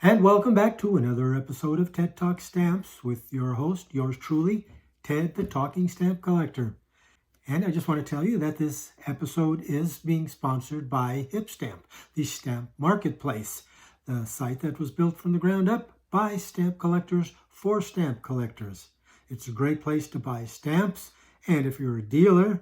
And welcome back to another episode of TED Talk Stamps with your host, yours truly, Ted the Talking Stamp Collector. And I just want to tell you that this episode is being sponsored by HipStamp, the stamp marketplace, the site that was built from the ground up by stamp collectors for stamp collectors. It's a great place to buy stamps, and if you're a dealer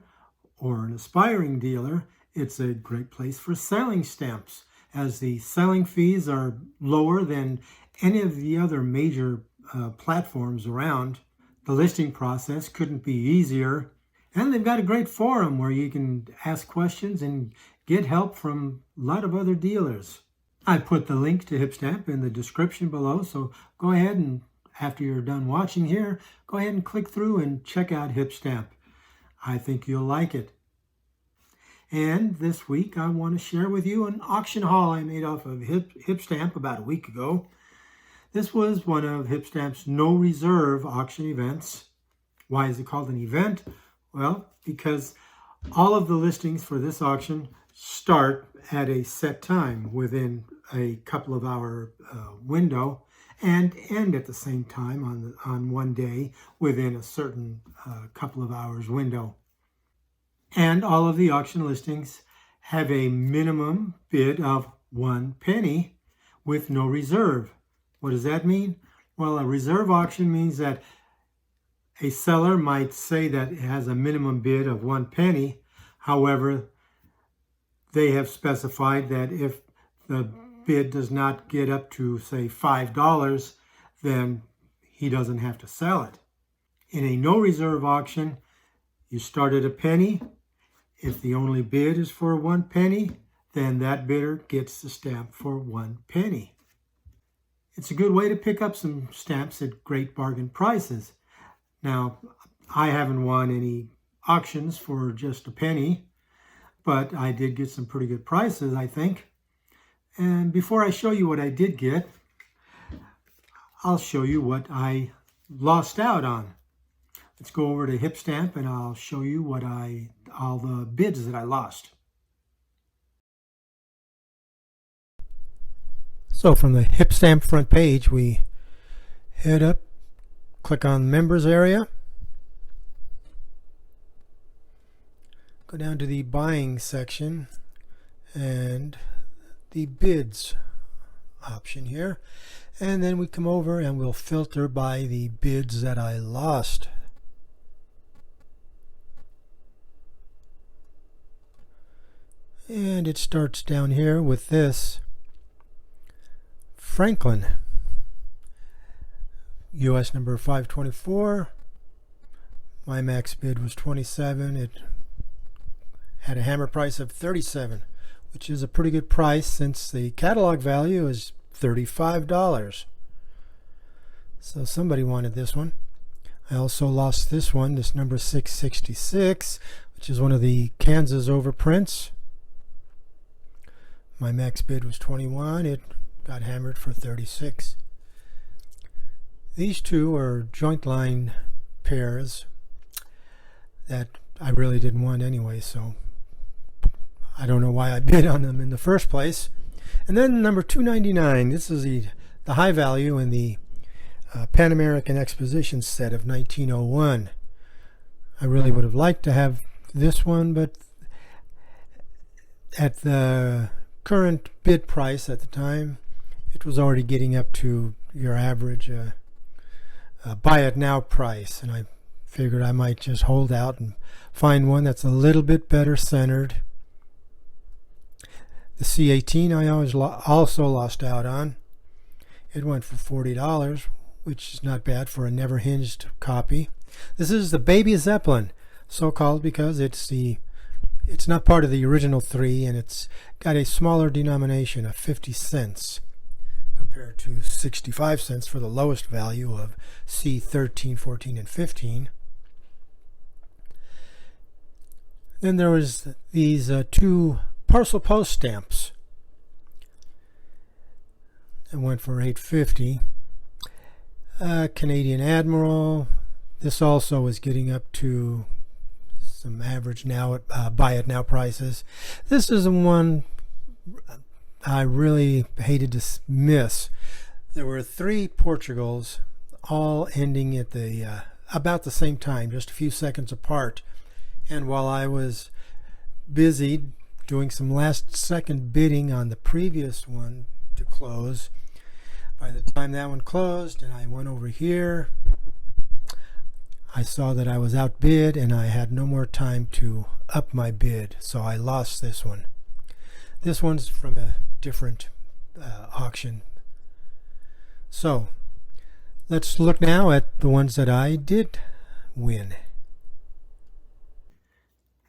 or an aspiring dealer, it's a great place for selling stamps, as the selling fees are lower than any of the other major platforms around. The listing process couldn't be easier, and they've got a great forum where you can ask questions and get help from a lot of other dealers. I put the link to HipStamp in the description below, so go ahead and after you're done watching here, go ahead and click through and check out HipStamp. I think you'll like it. And this week I want to share with you an auction haul I made off of HipStamp about a week ago. This was one of HipStamp's no reserve auction events. Why is it called an event? Well, because all of the listings for this auction start at a set time within a couple of hour window and end at the same time on one day within a certain couple of hours window. And all of the auction listings have a minimum bid of 1 penny with no reserve. What does that mean? Well, a reserve auction means that a seller might say that it has a minimum bid of 1 penny. However, they have specified that if the bid does not get up to, say, $5, then he doesn't have to sell it. In a no reserve auction, you start at a penny. If the only bid is for 1 penny, then that bidder gets the stamp for 1 penny. It's a good way to pick up some stamps at great bargain prices. Now, I haven't won any auctions for just a penny, but I did get some pretty good prices, I think. And before I show you what I did get, I'll show you what I lost out on. Let's go over to HipStamp and I'll show you all the bids that I lost. So from the HipStamp front page, we head up, click on members area, go down to the buying section and the bids option here, and then we come over and we'll filter by the bids that I lost. And it starts down here with this Franklin, US number 524. My max bid was 27. It had a hammer price of 37, which is a pretty good price since the catalog value is $35. So somebody wanted this one. I also lost this one, this number 666, which is one of the Kansas overprints. My max bid was 21. It got hammered for 36. These two are joint line pairs that I really didn't want anyway, so I don't know why I bid on them in the first place. And then number 299. This is the high value in the Pan American Exposition set of 1901. I really would have liked to have this one, but at the current bid price at the time, it was already getting up to your average buy it now price, and I figured I might just hold out and find one that's a little bit better centered. The C18 I also lost out on. It went for $40, which is not bad for a never hinged copy. This is the Baby Zeppelin, so called because it's not part of the original 3, and it's got a smaller denomination of 50 cents compared to 65 cents for the lowest value of C13, 14, and 15. Then there was these two parcel post stamps. It went for $8.50. Canadian Admiral. This also is getting up to some average now buy it now prices. This is the one I really hated to miss. There were 3 Portugals, all ending at the about the same time, just a few seconds apart. And while I was busy doing some last second bidding on the previous one to close, by the time that one closed and I went over here, I saw that I was outbid and I had no more time to up my bid, so I lost this one. This one's from a different auction. So let's look now at the ones that I did win.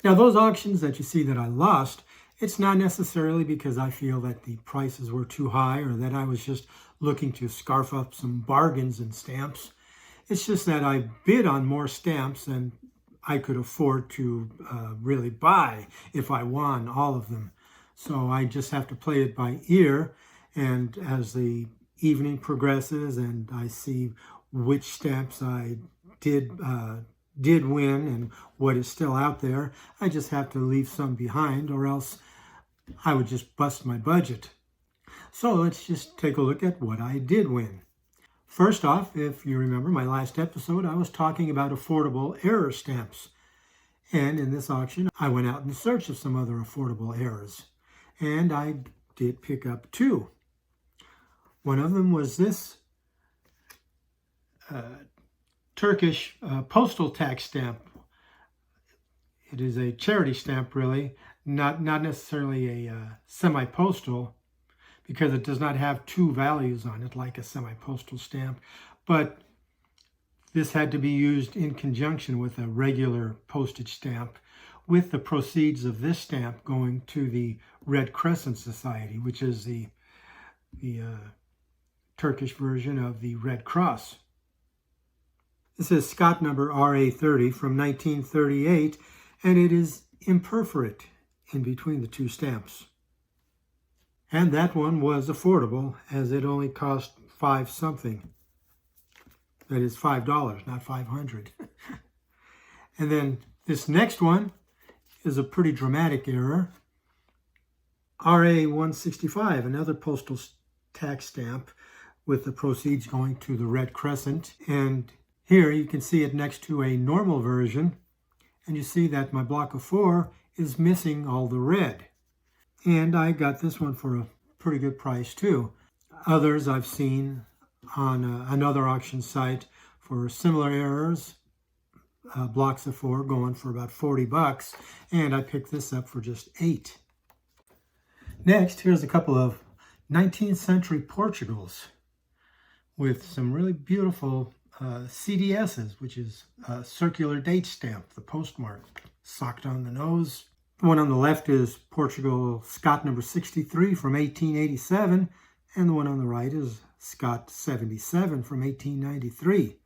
Now those auctions that you see that I lost, it's not necessarily because I feel that the prices were too high or that I was just looking to scarf up some bargains in stamps. It's just that I bid on more stamps than I could afford to really buy if I won all of them. So I just have to play it by ear, and as the evening progresses and I see which stamps I did win and what is still out there, I just have to leave some behind, or else I would just bust my budget. So let's just take a look at what I did win. First off, if you remember my last episode, I was talking about affordable error stamps. And in this auction, I went out in search of some other affordable errors. And I did pick up 2. One of them was this Turkish postal tax stamp. It is a charity stamp, really, not necessarily a semi-postal, because it does not have 2 values on it like a semi-postal stamp. But this had to be used in conjunction with a regular postage stamp, with the proceeds of this stamp going to the Red Crescent Society, which is the Turkish version of the Red Cross. This is Scott number RA30 from 1938, and it is imperforate in between the 2 stamps. And that one was affordable, as it only cost 5 something. That is $5, not 500. And then this next one is a pretty dramatic error. RA165, another postal tax stamp with the proceeds going to the Red Crescent. And here you can see it next to a normal version. And you see that my block of 4 is missing all the red. And I got this one for a pretty good price too. Others I've seen on another auction site for similar errors, blocks of 4 going for about $40, and I picked this up for just $8. Next, here's a couple of 19th century Portugals with some really beautiful CDSs, which is a circular date stamp, the postmark socked on the nose. The one on the left is Portugal Scott number 63 from 1887, and the one on the right is Scott 77 from 1893.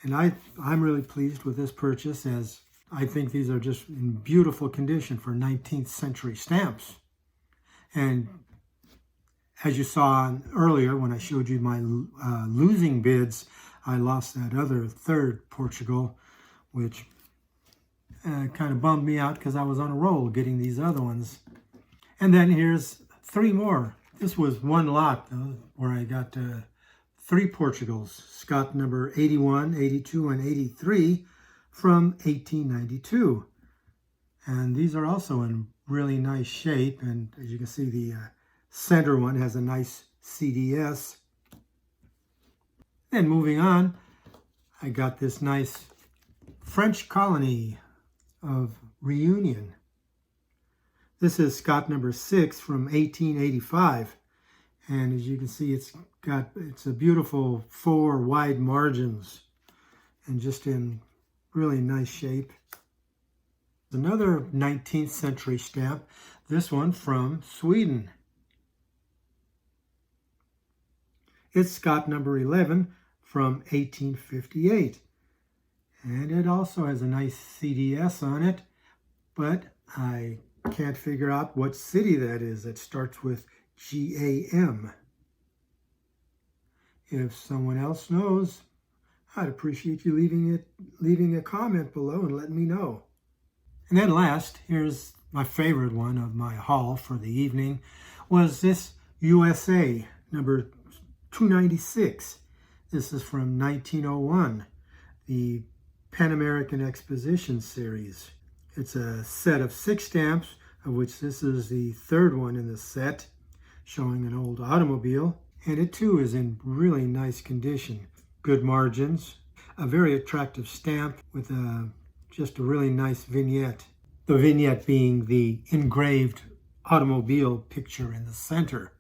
And I'm really pleased with this purchase, as I think these are just in beautiful condition for 19th century stamps. And as you saw earlier when I showed you my losing bids, I lost that other 3rd Portugal, which kind of bummed me out because I was on a roll getting these other ones. And then here's 3 more. This was one lot where I got 3 Portugals, Scott number 81, 82, and 83 from 1892. And these are also in really nice shape. And as you can see, the center one has a nice CDS. Then moving on, I got this nice French colony of Reunion. This is Scott number 6 from 1885. And as you can see, it's a beautiful 4 wide margins and just in really nice shape. Another 19th century stamp, this one from Sweden. It's Scott number 11 from 1858. And it also has a nice CDS on it, but I can't figure out what city that is. It starts with GAM. If someone else knows, I'd appreciate you leaving a comment below and letting me know. And then last, here's my favorite one of my haul for the evening, was this USA number 296. This is from 1901, the Pan American Exposition series. It's a set of 6 stamps, of which this is the 3rd one in the set, showing an old automobile. And it too is in really nice condition. Good margins, a very attractive stamp with just a really nice vignette. The vignette being the engraved automobile picture in the center.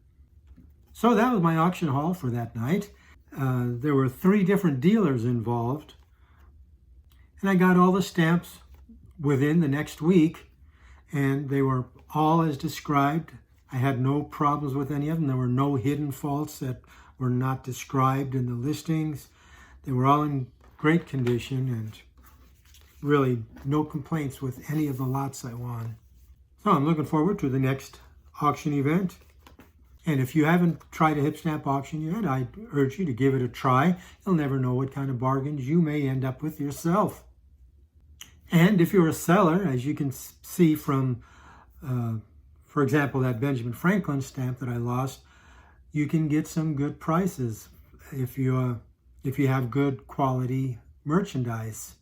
So that was my auction haul for that night. There were 3 different dealers involved, and I got all the stamps within the next week, and they were all as described. I had no problems with any of them. There were no hidden faults that were not described in the listings. They were all in great condition, and really no complaints with any of the lots I won. So I'm looking forward to the next auction event. And if you haven't tried a HipStamp auction yet, I urge you to give it a try. You'll never know what kind of bargains you may end up with yourself. And if you're a seller, as you can see from, for example, that Benjamin Franklin stamp that I lost, you can get some good prices if you have good quality merchandise.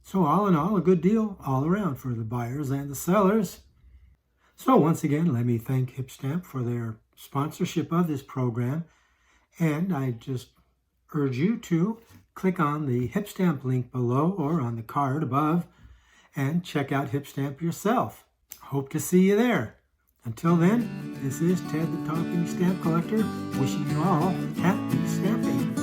So all in all, a good deal all around for the buyers and the sellers. So once again, let me thank HipStamp for their sponsorship of this program. And I just urge you to click on the HipStamp link below or on the card above and check out HipStamp yourself. Hope to see you there. Until then, this is Ted the Talking Stamp Collector, wishing you all happy stamping.